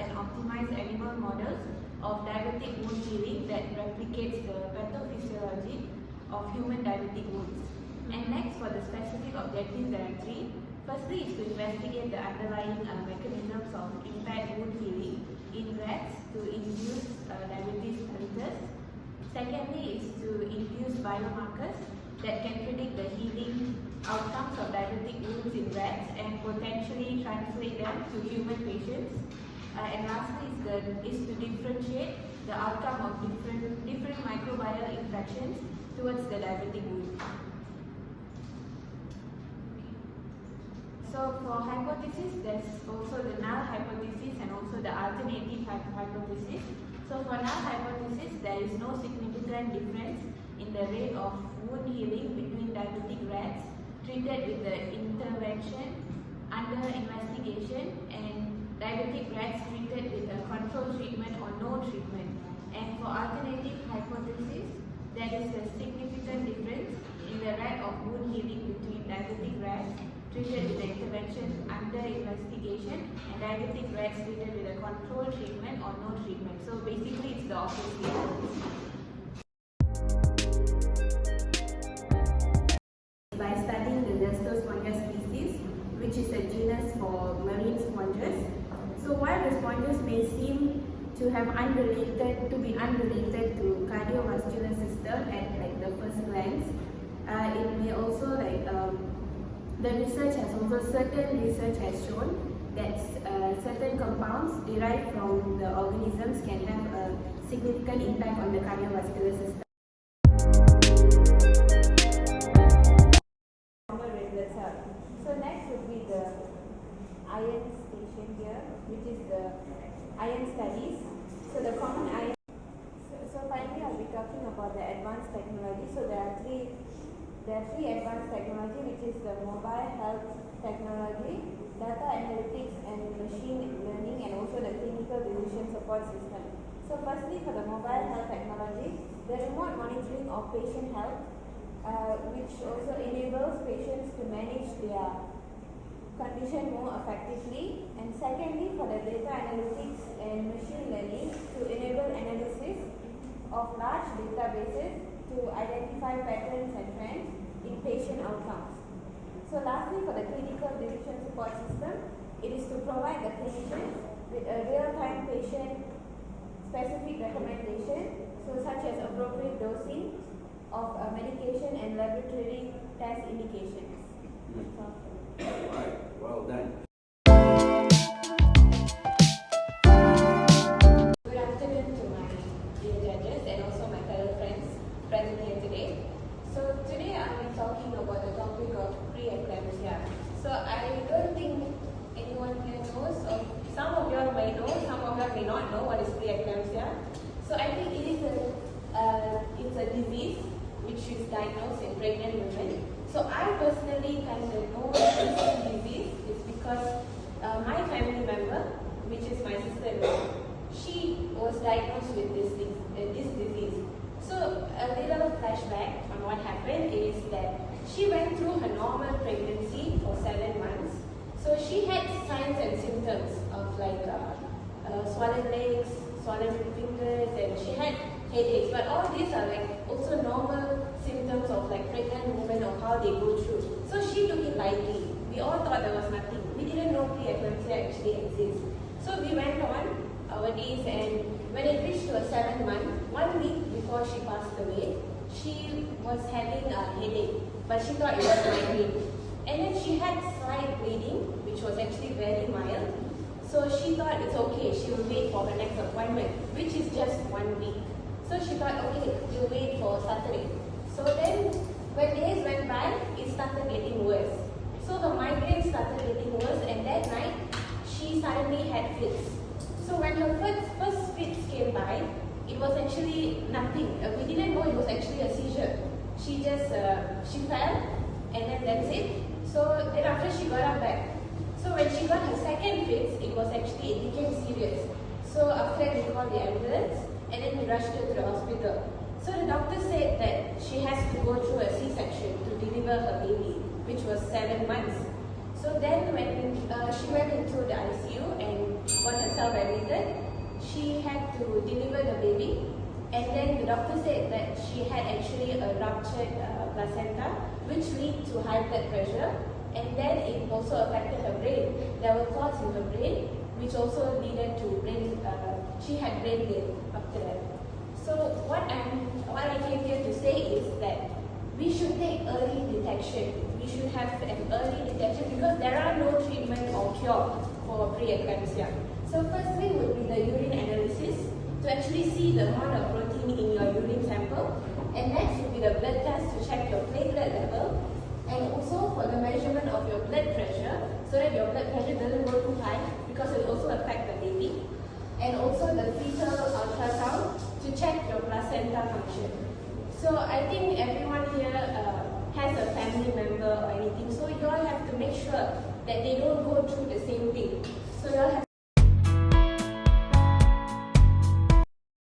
and optimize animal models of diabetic wound healing that replicates the pathophysiology of human diabetic wounds. And next, for the specific objectives, there are three. Firstly is to investigate the underlying mechanisms of impaired wound healing in rats to induce diabetes mellitus. Secondly is to induce biomarkers that can predict the healing outcomes of diabetic wounds in rats and potentially translate them to human patients. And lastly is to differentiate the outcome of different microbial infections towards the diabetic wound. So for hypothesis, there's also the null hypothesis and also the alternative hypothesis. So for null hypothesis, there is no significant difference in the rate of wound healing between diabetic rats treated with the intervention under investigation and diabetic rats treated with a control treatment or no treatment. And for alternative hypothesis, there is a significant difference in the rate of wound healing between diabetic rats treated with the intervention under investigation and diabetic rats treated with a control treatment or no treatment. So basically it's the opposite. By studying the Lestospongia species, which is a genus for marine sponges. So while the sponges may seem to be unrelated to cardiovascular system at the first glance, it may also certain research has shown that certain compounds derived from the organisms can have a significant impact on the cardiovascular system. So next would be the iron station here, which is the iron studies. So the common iron. So finally, I'll be talking about the advanced technology. So there are three advanced technology, which is the mobile health technology, data analytics and machine learning, and also the clinical decision support system. So firstly, for the mobile health technology, the remote monitoring of patient health, which also enables patients to manage their condition more effectively. And secondly, for the data analytics and machine learning, to enable analysis of large databases to identify patterns and trends in patient outcomes. So lastly, for the clinical decision support system, it is to provide the clinicians with a real-time patient-specific recommendation, so such as appropriate dosing of medication and laboratory test indications. All right, well done. Good afternoon to my dear judges and also my fellow friends present here today. So today I'll be talking about the topic of preeclampsia. So I don't think anyone here knows, or some of you all may know, some of you may not know what is preeclampsia. So I think it is it's a disease which is diagnosed in pregnant women. So I personally kind of know this disease is because my family member, which is my sister-in-law, she was diagnosed with this disease. So a little flashback on what happened is that she went through her normal pregnancy for 7 months. So she had signs and symptoms of swollen legs, swollen fingers, and she had headaches. But all these are also normal symptoms of pregnant women of how they go through. So she took it lightly. We all thought there was nothing. We didn't know preeclampsia actually exists. So we went on our days, and when it reached to a 7th month, 1 week before she passed away, she was having a headache, but she thought it was migraine. And then she had slight bleeding, which was actually very mild. So she thought it's okay, she will wait for her next appointment, which is just 1 week. So she thought, okay, we'll wait for Saturday. So then, when days went by, it started getting worse. So the migraine started getting worse, and that night, she suddenly had fits. So when her first fits came by, it was actually nothing. We didn't know it was actually a seizure. She just, she fell, and then that's it. So then after she got up back. So when she got her second fits, it became serious. So after that, we called the ambulance, and then we rushed her to the hospital. So the doctor said that she has to go through a C-section to deliver her baby, which was 7 months. So then when she went into the ICU and got herself admitted, then she had to deliver the baby, and then the doctor said that she had actually a ruptured placenta, which led to high blood pressure, and then it also affected her brain. There were clots in her brain, which also led to she had brain death after that. So what I came here to say is that we should take early detection. We should have an early detection because there are no treatment or cure for preeclampsia. So firstly would be the urine analysis to actually see the amount of protein in your urine sample, and next would be the blood test to check your platelet level, and also for the measurement of your blood pressure so that your blood pressure doesn't go too high because it will also affect the baby, and also the fetal ultrasound to check your placenta function. So I think everyone here has a family member or anything, so you all have to make sure that they don't go through the same thing.